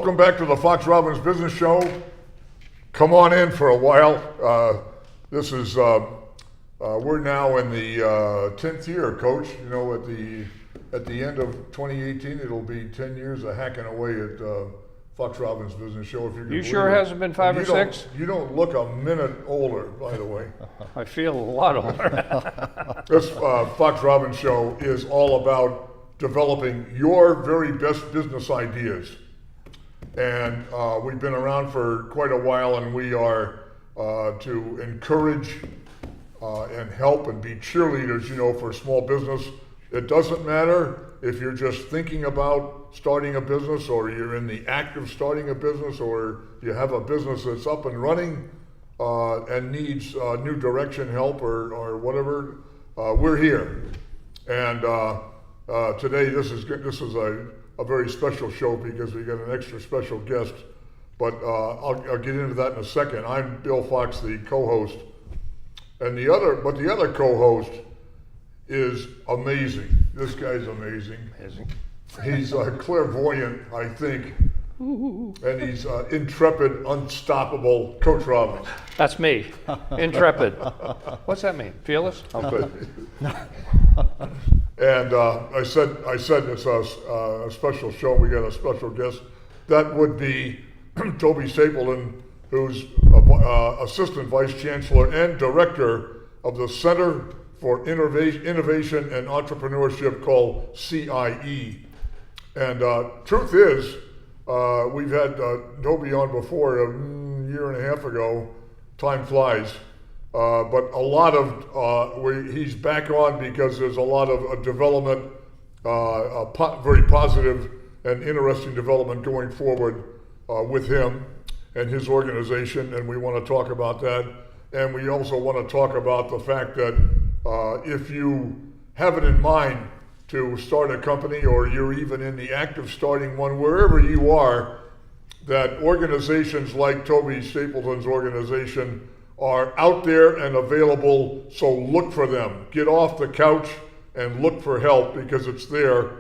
Welcome back to the Fox Robbins Business Show. Come on in for a while. This is we're now in the 10th year, Coach. You know, at the end of 2018, it'll be 10 years of hacking away at Fox Robbins Business Show. If you can You sure it hasn't been 5 or 6? You don't look a minute older, by the way. I feel a lot older. This Fox Robbins Show is all about developing your very best business ideas. And we've been around for quite a while, and we are to encourage and help and be cheerleaders, you know, for small business. It doesn't matter if you're just thinking about starting a business, or you're in the act of starting a business, or you have a business that's up and running and needs new direction, help, or whatever. We're here. And today this is a very special show because we got an extra special guest. But I'll get into that in a second. I'm Bill Fox, the co-host. And the other co-host is amazing. This guy's amazing. He's clairvoyant, I think. And he's intrepid, unstoppable, Coach Robbins. That's me, intrepid. What's that mean? Fearless? And I said it's a special show. We got a special guest. That would be Toby Stapleton, who's Assistant Vice Chancellor and Director of the Center for Innovation and Entrepreneurship, called CIE. And truth is, we've had Toby on before a year and a half ago. Time flies. But a lot of, he's back on because there's a lot of development, very positive and interesting development going forward with him and his organization, and we want to talk about that. And we also want to talk about the fact that if you have it in mind to start a company, or you're even in the act of starting one, wherever you are, that organizations like Toby Stapleton's organization are out there and available, so look for them. Get off the couch and look for help, because it's there,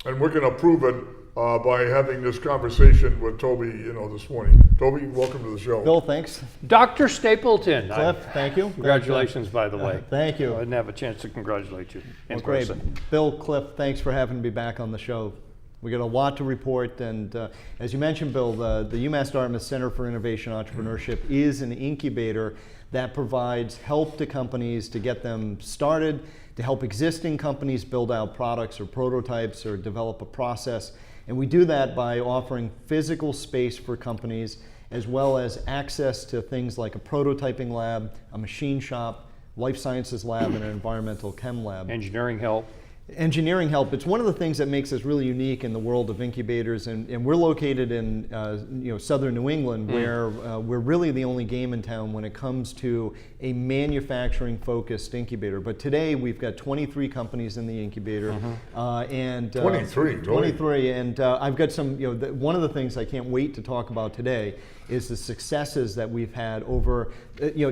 and we're going to prove it by having this conversation with Toby, you know, this morning. Toby, welcome to the show. Bill, thanks. Dr. Stapleton. Cliff, thank you. Congratulations, by the way. Thank you. I didn't have a chance to congratulate you in Great. person. Bill, Cliff, thanks for having me back on the show. We got a lot to report, and as you mentioned, Bill, the UMASS Dartmouth Center for Innovation Entrepreneurship is an incubator that provides help to companies to get them started, to help existing companies build out products or prototypes or develop a process. And we do that by offering physical space for companies, as well as access to things like a prototyping lab, a machine shop, life sciences lab, and an environmental chem lab. Engineering help. Engineering help. It's one of the things that makes us really unique in the world of incubators, and we're located in southern New England, where we're really the only game in town when it comes to a manufacturing focused incubator. But today we've got 23 companies in the incubator, and 23, and I've got some. One of the things I can't wait to talk about today is the successes that we've had over,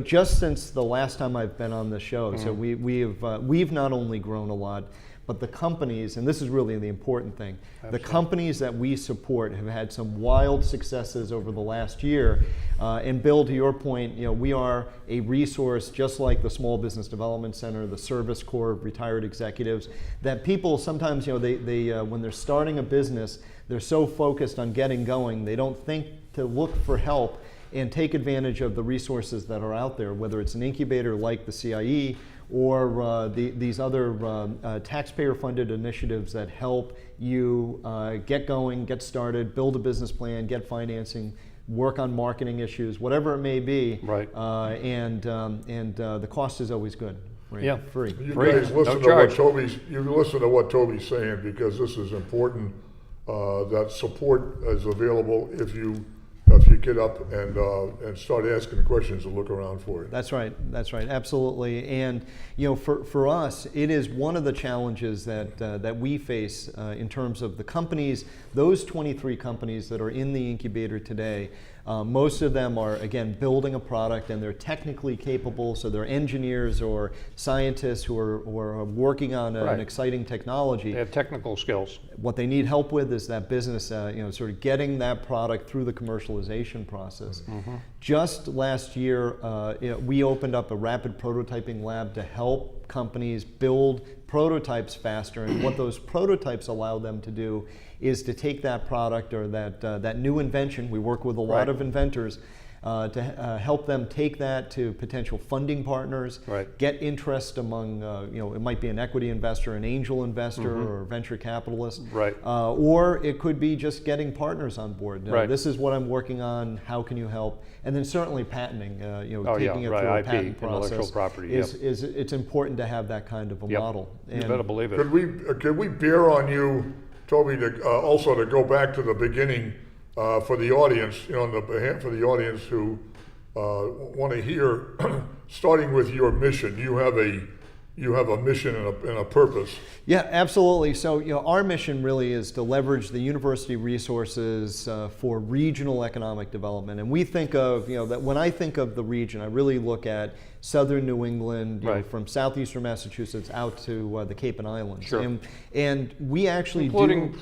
just since the last time I've been on the show. So we've not only grown a lot, but the companies, and this is really the important thing, the companies that we support have had some wild successes over the last year. And Bill, to your point, we are a resource just like the Small Business Development Center, the Service Corps of Retired Executives, that people sometimes, they when they're starting a business, they're so focused on getting going, they don't think to look for help and take advantage of the resources that are out there, whether it's an incubator like the CIE, or these other taxpayer-funded initiatives that help you get going, get started, build a business plan, get financing, work on marketing issues, whatever it may be. Right. And the cost is always good. Right? Yeah. Free. You Free. guys listen No to listen to what Toby's saying, because this is important. That support is available if you get up and start asking questions and look around for it. That's right, absolutely. And for us, it is one of the challenges that we face in terms of the companies, those 23 companies that are in the incubator today. Most of them are, again, building a product, and they're technically capable, so they're engineers or scientists who are working on an exciting technology. They have technical skills. What they need help with is that business, sort of getting that product through the commercialization process. Just last year, we opened up a rapid prototyping lab to help companies build prototypes faster, and what those prototypes allow them to do is to take that product or that new invention. We work with a lot of inventors to help them take that to potential funding partners, get interest among, it might be an equity investor, an angel investor, or a venture capitalist, or it could be just getting partners on board. This is what I'm working on, how can you help? And then certainly patenting, taking it through a patent process. Intellectual property, it's important to have that kind of a model. You better believe it. Could we bear on you, Toby, to also to go back to the beginning for the audience, for the audience who want to hear, starting with your mission. You have a mission and a purpose. Yeah, absolutely. So, our mission really is to leverage the university resources for regional economic development. And we think of, that when I think of the region, I really look at southern New England, from southeastern Massachusetts out to the Cape and Islands. And we actually including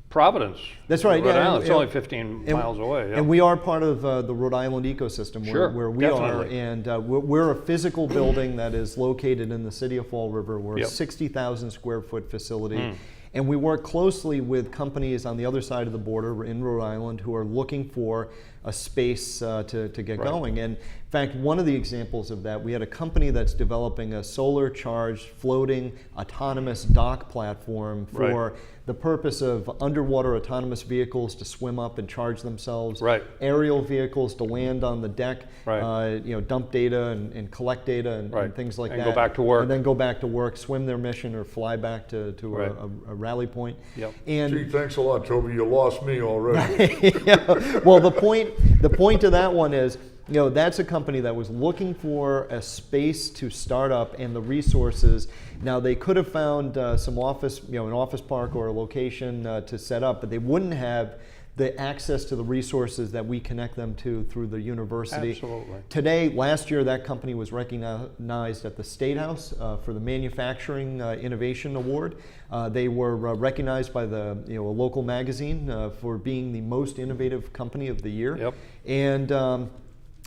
Providence. That's right. Rhode Island. It's only 15 miles away. And we are part of the Rhode Island ecosystem where we are. And we're a physical building that is located in the city of Fall River. We're a 60,000 square foot facility. And we work closely with companies on the other side of the border in Rhode Island who are looking for a space to get going. And in fact, one of the examples of that, we had a company that's developing a solar charged floating autonomous dock platform for the purpose of underwater autonomous vehicles to swim up and charge themselves, aerial vehicles to land on the deck, dump data and collect data and things like that. And go back to work. And then go back to work, swim their mission, or fly back to a rally point. And gee, thanks a lot, Toby. You lost me already. Well, the point to that one is, that's a company that was looking for a space to start up and the resources. Now, they could have found some office, an office park or a location to set up, but they wouldn't have the access to the resources that we connect them to through the university. Today, last year, that company was recognized at the State House for the Manufacturing Innovation Award. They were recognized by the a local magazine for being the most innovative company of the year. And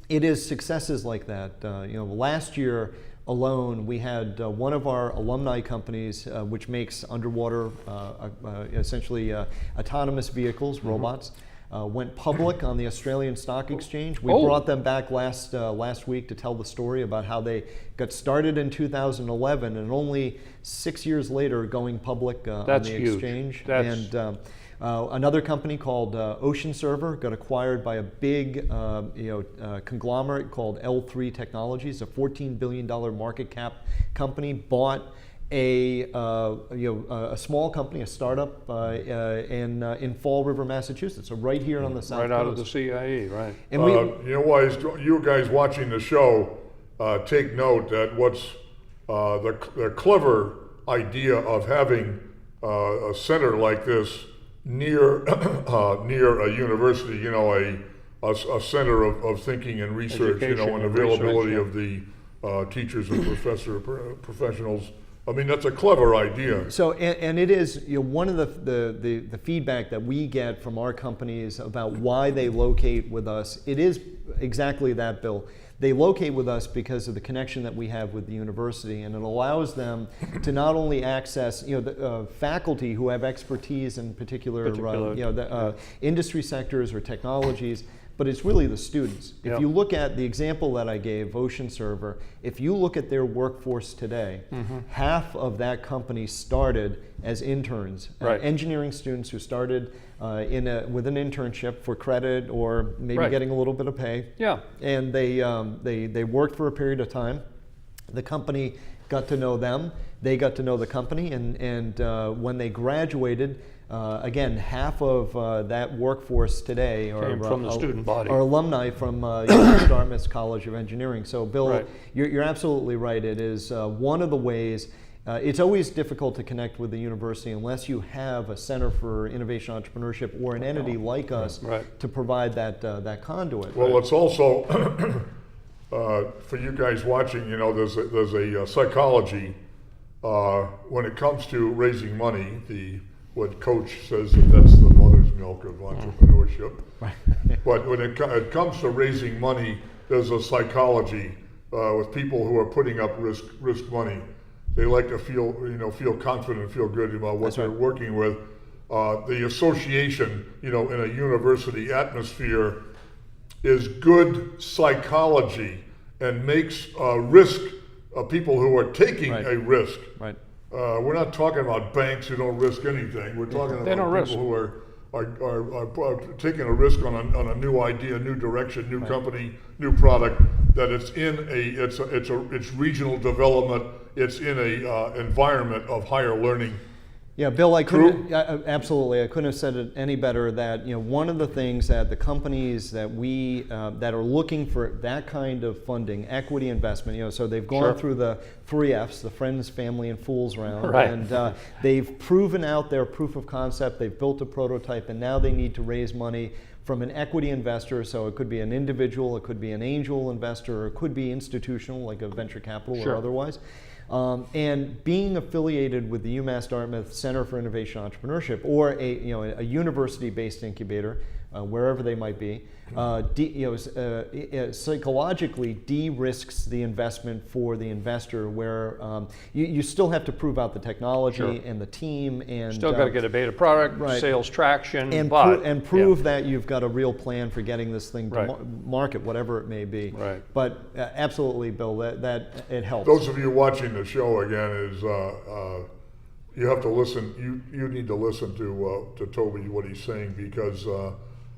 it is successes like that. Last year alone, we had one of our alumni companies, which makes underwater, essentially autonomous vehicles, robots, went public on the Australian Stock Exchange. We brought them back last week to tell the story about how they got started in 2011 and only 6 years later going public on the exchange. Another company called Ocean Server got acquired by a big conglomerate called L3 Technologies, a $14 billion market cap company, bought a small company, a startup in Fall River, Massachusetts, so right here on the south coast. Right out of the CIE, right. And you guys watching the show, take note that what's the clever idea of having a center like this near a university, a center of thinking and research, and availability of the teachers and professionals. I mean, that's a clever idea. So, and it is, one of the feedback that we get from our companies about why they locate with us, it is exactly that, Bill. They locate with us because of the connection that we have with the university, and it allows them to not only access, the faculty who have expertise in particular industry sectors or technologies, but it's really the students. If you look at the example that I gave, Ocean Server, if you look at their workforce today, half of that company started as interns, engineering students who started with an internship for credit or maybe getting a little bit of pay. And they worked for a period of time. The company got to know them. They got to know the company, and when they graduated, again, half of that workforce today came from the student body, are alumni from UMASS Dartmouth College of Engineering. So, Bill, you're absolutely right. It is one of the ways it's always difficult to connect with the university unless you have a Center for Innovation Entrepreneurship or an entity like us to provide that conduit. Well, it's also, for you guys watching, you know, there's a psychology when it comes to raising money. What Coach says that's the mother's milk of entrepreneurship. But when it comes to raising money, there's a psychology with people who are putting up risk money. They like to feel confident, feel good about what they're working with. The association, you know, in a university atmosphere is good psychology and makes risk people who are taking a risk. We're not talking about banks who don't risk anything. We're talking about people who are taking a risk on a new idea, new direction, new company, new product. That it's regional development. It's in a environment of higher learning. Yeah, Bill, absolutely. I couldn't have said it any better. That, you know, one of the things that the companies that that are looking for that kind of funding, equity investment, you know, so they've gone through the 3 Fs, the friends, family, and fools round, and they've proven out their proof of concept. They've built a prototype, and now they need to raise money from an equity investor. So it could be an individual, it could be an angel investor, or it could be institutional, like a venture capital or otherwise. And being affiliated with the UMASS Dartmouth Center for Innovation Entrepreneurship, or a university-based incubator, wherever they might be, psychologically de-risks the investment for the investor, where you still have to prove out the technology and the team, and still got to get a beta product, sales traction, and prove that you've got a real plan for getting this thing to market, whatever it may be. But absolutely, Bill, that it helps. Those of you watching the show again is you have to listen. You need to listen to Toby, what he's saying, because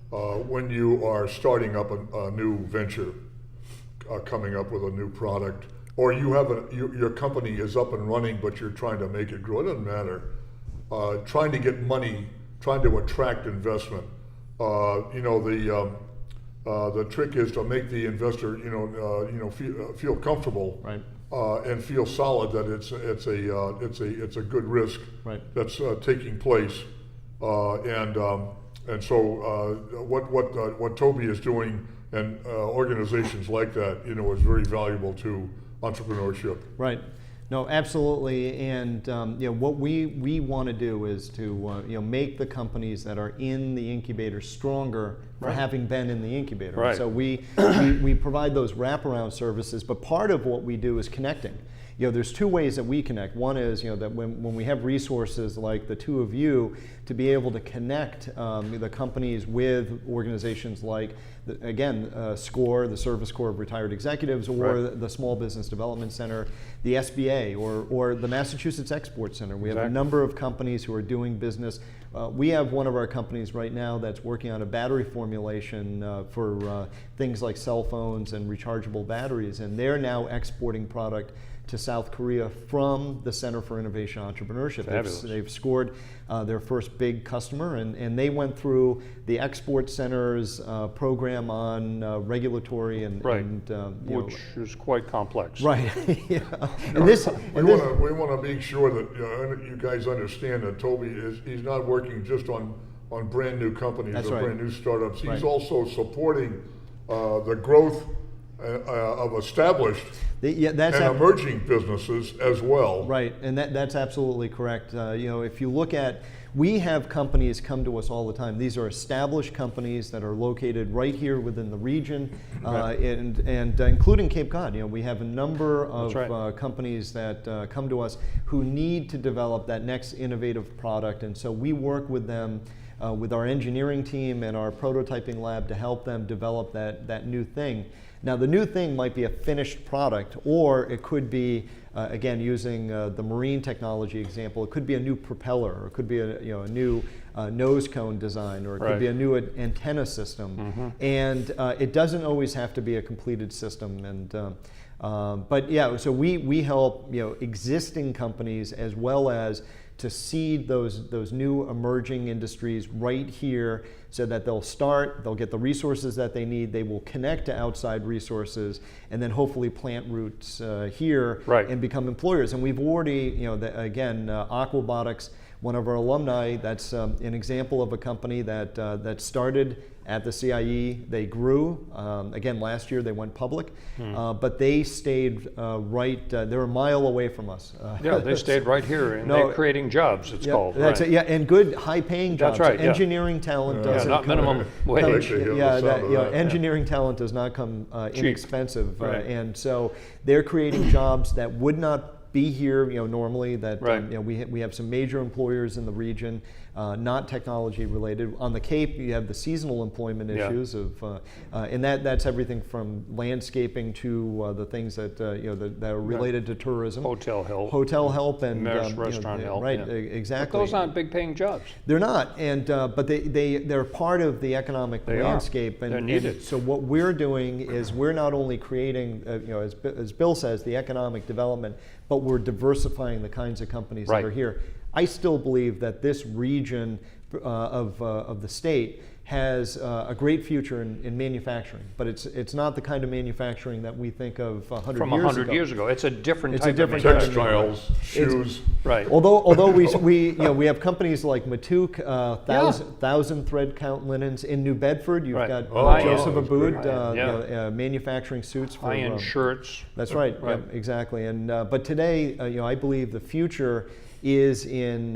when you are starting up a new venture, coming up with a new product, or you have your company is up and running, but you're trying to make it grow, it doesn't matter. Trying to get money, trying to attract investment. The trick is to make the investor, feel comfortable, and feel solid that it's a good risk that's taking place, and so what Toby is doing, and organizations like that, you know, is very valuable to entrepreneurship. No, absolutely. And what we want to do is to make the companies that are in the incubator stronger for having been in the incubator. So we provide those wraparound services, but part of what we do is connecting. There's 2 ways that we connect. One is, that when we have resources like the 2 of you, to be able to connect the companies with organizations like, SCORE, the Service Corps of Retired Executives, or the Small Business Development Center, the SBA, or the Massachusetts Export Center. We have a number of companies who are doing business. We have one of our companies right now that's working on a battery formulation for things like cell phones and rechargeable batteries, and they're now exporting product to South Korea from the Center for Innovation Entrepreneurship. They've scored their first big customer, and they went through the Export Center's program on regulatory which is quite complex. We want to make sure that you guys understand that Toby he's not working just on brand new companies or brand new startups. He's also supporting the growth of established and emerging businesses as well. And that's absolutely correct. If you look at, we have companies come to us all the time. These are established companies that are located right here within the region, and including Cape Cod. We have a number of companies that come to us who need to develop that next innovative product, and so we work with them with our engineering team and our prototyping lab to help them develop that new thing. Now, the new thing might be a finished product, or it could be, again, using the marine technology example, it could be a new propeller, or it could be a new nose cone design, or it could be a new antenna system. And it doesn't always have to be a completed system. And But yeah, so we help existing companies as well as to seed those new emerging industries right here, so that they'll get the resources that they need, they will connect to outside resources, and then hopefully plant roots here and become employers. And we've already, Aquabotics, one of our alumni, that's an example of a company that started at the CIE. They grew. Again, last year they went public, but they stayed they're a mile away from us. Yeah, they stayed right here, and they're creating jobs, it's called. That's it, and good, high-paying jobs. That's right, Engineering talent doesn't not minimum wage. Engineering talent does not come inexpensive, and so they're creating jobs that would not be here, normally. That we have some major employers in the region, not technology related. On the Cape, you have the seasonal employment issues and that's everything from landscaping to the things that that are related to tourism, hotel help, and restaurant help. Exactly. But those aren't big paying jobs. They're not, and but they're part of the economic landscape. They're needed. And so what we're doing is we're not only creating, as Bill says, the economic development, but we're diversifying the kinds of companies that are here. I still believe that this region of the state has a great future in manufacturing, but it's not the kind of manufacturing that we think of 100 From years ago. 100 years ago. It's a different type of textiles, shoes. Although we have companies like Matuk, thousand thread count linens in New Bedford. You've got Joseph Abood manufacturing suits for high-end shirts. That's right. Yep, exactly. And but today, I believe the future is in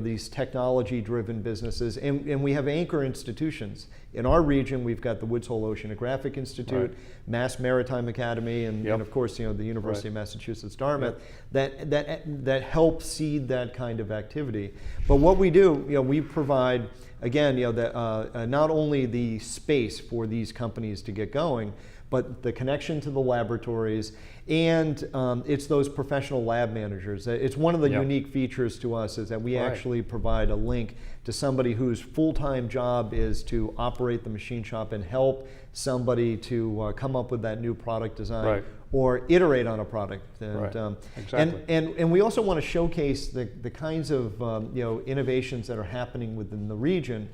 these technology-driven businesses, and we have anchor institutions. In our region, we've got the Woods Hole Oceanographic Institute, Mass Maritime Academy, and of course, the University of Massachusetts Dartmouth that help seed that kind of activity. But what we do, we provide, again, not only the space for these companies to get going, but the connection to the laboratories, and it's those professional lab managers. It's one of the unique features to us is that we actually provide a link to somebody whose full-time job is to operate the machine shop and help somebody to come up with that new product design or iterate on a product. And, and we also want to showcase the kinds of innovations that are happening within the region.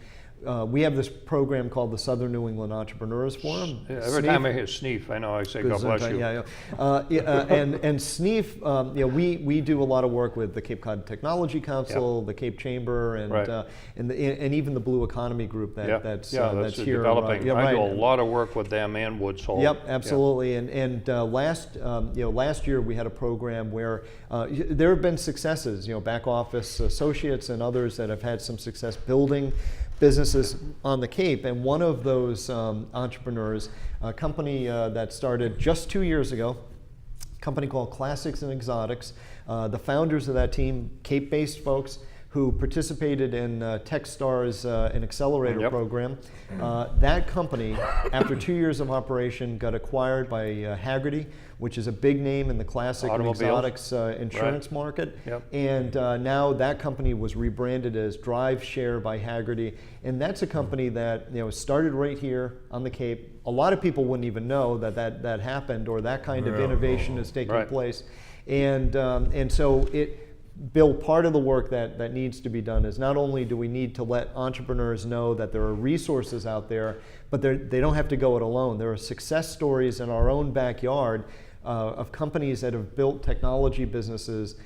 We have this program called the Southern New England Entrepreneurs Forum. Every time I hear SNEEF, I know I say, God bless you. And SNEEF, we do a lot of work with the Cape Cod Technology Council, the Cape Chamber, and even the Blue Economy Group that's here. Developing. I do a lot of work with them and Woods Hole. Yep, absolutely. And last year we had a program where there have been successes, back office associates and others that have had some success building businesses on the Cape, and one of those entrepreneurs, a company that started just 2 years ago, a company called Classics and Exotics. The founders of that team, Cape-based folks who participated in TechStars, an accelerator program. That company, after 2 years of operation, got acquired by Hagerty, which is a big name in the classic and exotics insurance market. And now that company was rebranded as Drive Share by Hagerty. And that's a company that started right here on the Cape. A lot of people wouldn't even know that happened, or that kind of innovation is taking place. And so Bill, part of the work that needs to be done is not only do we need to let entrepreneurs know that there are resources out there, but they don't have to go it alone. There are success stories in our own backyard of companies that have built technology businesses.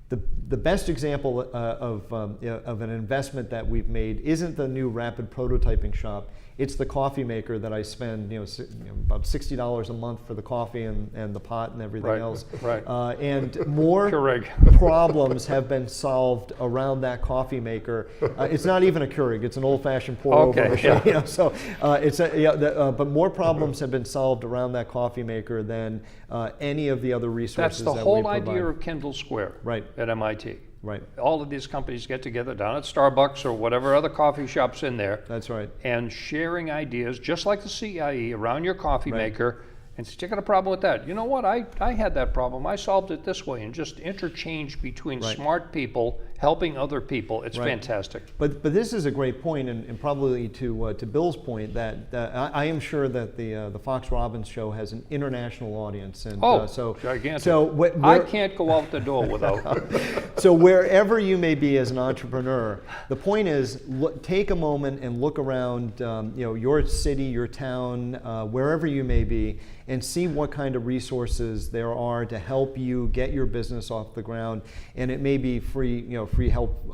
The best example of an investment that we've made isn't the new rapid prototyping shop. It's the coffee maker that I spend about $60 a month for the coffee and the pot and everything else. And more problems have been solved around that coffee maker. It's not even a Keurig; it's an old-fashioned pour-over machine. But more problems have been solved around that coffee maker than any of the other resources. That's the whole idea of Kendall Square at MIT. All of these companies get together down at Starbucks or whatever other coffee shops in there. That's right. And sharing ideas, just like the CIE, around your coffee maker, and says, you got a problem with that? You know what, I had that problem, I solved it this way, and just interchange between smart people helping other people. It's fantastic. But this is a great point, and probably to Bill's point, that I am sure that the Fox Robbins show has an international audience, and so gigantic. So I can't go out the door without. So wherever you may be as an entrepreneur, the point is take a moment and look around, your city, your town, wherever you may be, and see what kind of resources there are to help you get your business off the ground. And it may be free help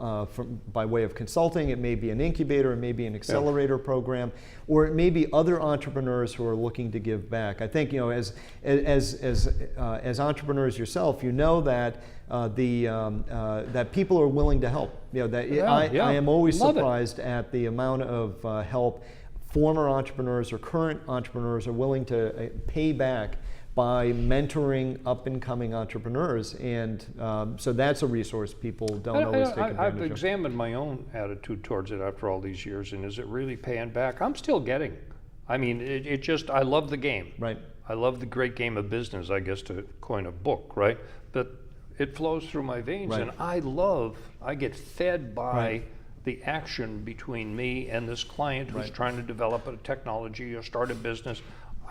by way of consulting. It may be an incubator. It may be an accelerator program, or it may be other entrepreneurs who are looking to give back. I think as entrepreneurs yourself, you know that that people are willing to help. I am always surprised at the amount of help former entrepreneurs or current entrepreneurs are willing to pay back by mentoring up-and-coming entrepreneurs, and so that's a resource people don't always take advantage of. I've examined my own attitude towards it after all these years, and is it really paying back? I'm still getting. I mean, I love the game. Right. I love the great game of business, I guess, to coin a book, right? But it flows through my veins, and I get fed by the action between me and this client who's trying to develop a technology or start a business.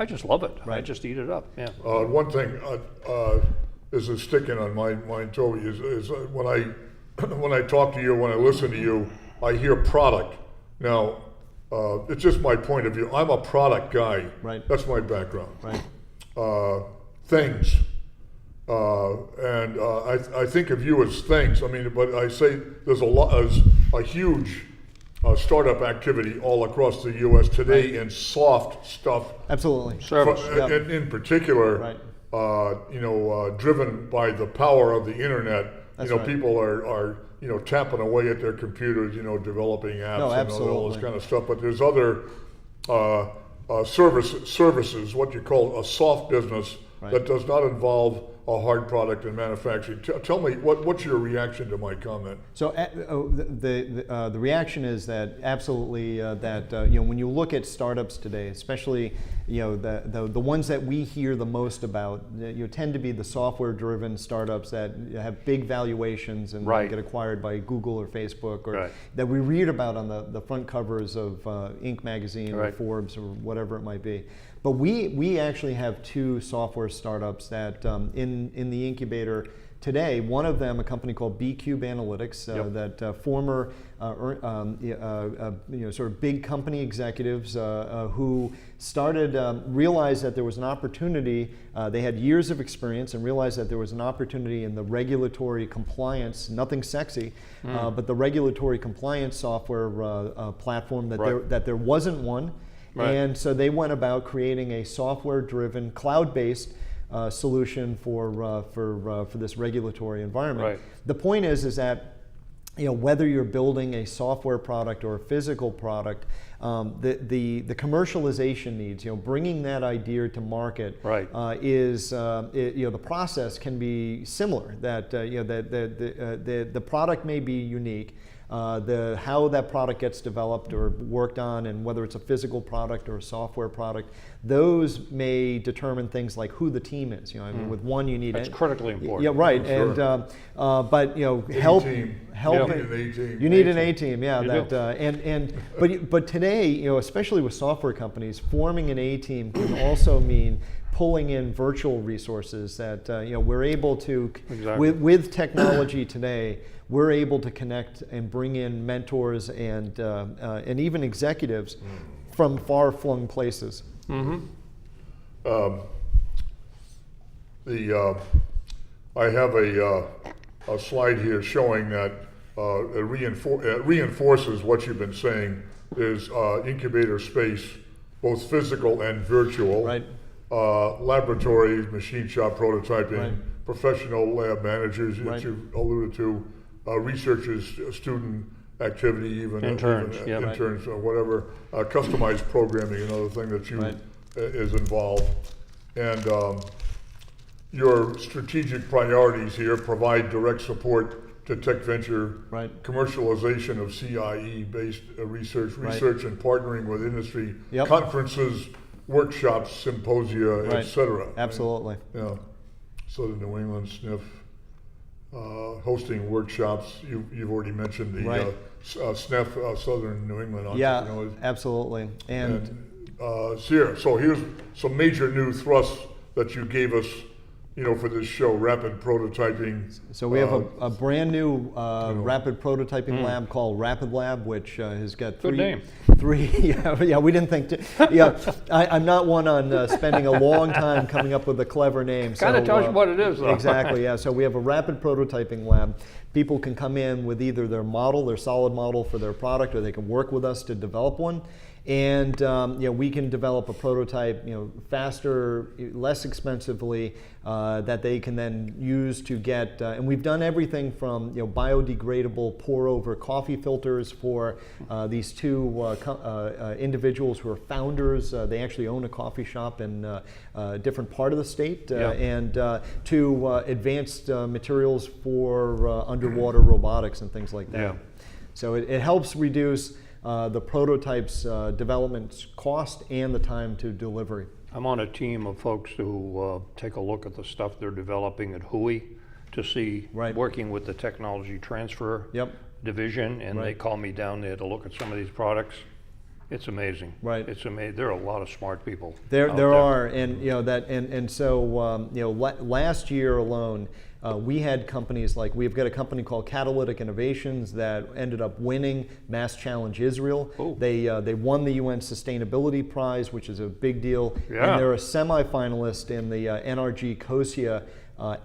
I just love it. I just eat it up. Yeah. One thing is sticking on my mind, Toby, is when I talk to you, when I listen to you, I hear product. Now, it's just my point of view. I'm a product guy. Right. That's my background. Right. Things. And I think of you as things. I mean, but I say there's a huge startup activity all across the U.S. today in soft stuff. Absolutely. Service. In particular, driven by the power of the internet. That's people are tapping away at their computers, developing apps and all this kind of stuff. But there's other services, what you call a soft business, that does not involve a hard product in manufacturing. Tell me, what's your reaction to my comment? So the reaction is that absolutely when you look at startups today, especially the ones that we hear the most about, tend to be the software-driven startups that have big valuations and get acquired by Google or Facebook, or that we read about on the front covers of Inc. magazine or Forbes or whatever it might be. But we actually have two software startups that in the incubator today. One of them, a company called B-Cube Analytics, that former sort of big company executives who started realized that there was an opportunity. They had years of experience and realized that there was an opportunity in the regulatory compliance, nothing sexy, but the regulatory compliance software platform that there wasn't one. And so they went about creating a software-driven, cloud-based solution for this regulatory environment. The point is that whether you're building a software product or a physical product, the commercialization needs, bringing that idea to market, is the process can be similar. That the product may be unique. How that product gets developed or worked on, and whether it's a physical product or a software product, those may determine things like who the team is. I mean, with one you need that's critically important. Yeah, right. Sure. And but help. You need an A team. Yeah. But today, especially with software companies, forming an A team can also mean pulling in virtual resources that we're able to with technology today. We're able to connect and bring in mentors and even executives from far-flung places. I have a slide here showing that it reinforces what you've been saying. Is incubator space, both physical and virtual. Laboratories, machine shop prototyping, professional lab managers that you alluded to. Researchers, student activity, even interns, interns or whatever, customized programming, another thing that you is involved. And your strategic priorities here provide direct support to tech venture, commercialization of CIE-based research and partnering with industry, conferences, workshops, symposia, Right. etc. Absolutely. Yeah. Southern New England SNF, hosting workshops. You've already mentioned the Right. SNF, Southern New England Yeah, Entrepreneurs. absolutely. And So here's some major new thrusts that you gave us, for this show, rapid prototyping. so we have a brand new rapid prototyping lab called Rapid Lab, which has got Good name. yeah, we didn't think I'm not one on spending a long time coming up with a clever name. Kind of tells you what it is, though. Exactly, yeah. So we have a rapid prototyping lab. People can come in with either their model, their solid model for their product, or they can work with us to develop one. And we can develop a prototype, faster, less expensively, that they can then use to get. And we've done everything from biodegradable pour-over coffee filters for these two individuals who are founders. They actually own a coffee shop in a different part of the state, and to advanced materials for underwater robotics and things like that. Yeah. So it helps reduce the prototype's development cost and the time to delivery. I'm on a team of folks who take a look at the stuff they're developing at Hui to see, Right. working with the technology transfer Yep. division, and they Right. call me down there to look at some of these products. It's amazing. Right. It's amazing. There are a lot of smart people. There out are, and so last year alone, we had companies like, we've got a company called Catalytic Innovations that ended up winning Mass Challenge Israel. Oh. They won the UN Sustainability Prize, which is a big deal, Yeah. and they're a semifinalist in the NRG COSIA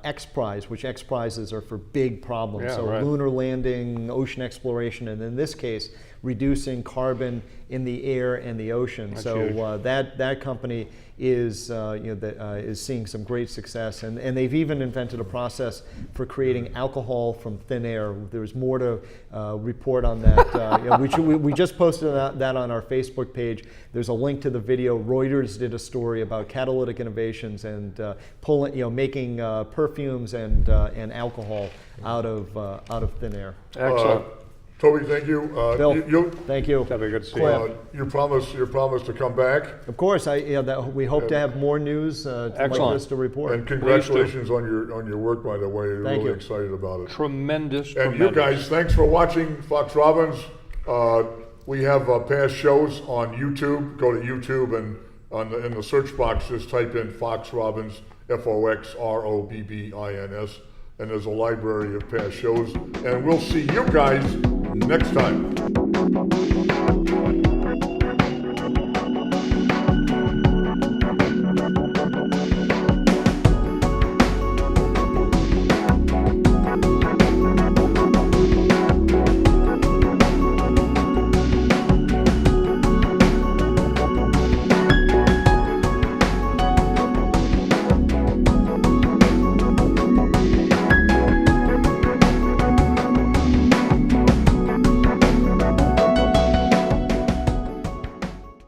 X Prize, which X Prizes are for big problems. Yeah, so right. lunar landing, ocean exploration, and in this case, reducing carbon in the air and the ocean. That's so huge. that company is is seeing some great success, and they've even invented a process for creating alcohol from thin air. There's more to report on that. We just posted that on our Facebook page. There's a link to the video. Reuters did a story about Catalytic Innovations and making perfumes and alcohol out of thin air. Excellent. Toby, thank you. Bill, thank you. That'd be good to see Cliff. you. You promised to come back, Of course, we hope to have more news like Excellent. this to report. and congratulations on your work, by the way. We're Thank really you. excited about it. Tremendous. And you guys, thanks for watching Fox Robbins. We have past shows on YouTube. Go to YouTube and in the search box, just type in Fox Robbins, FOXROBBINS, and there's a library of past shows. And we'll see you guys next time.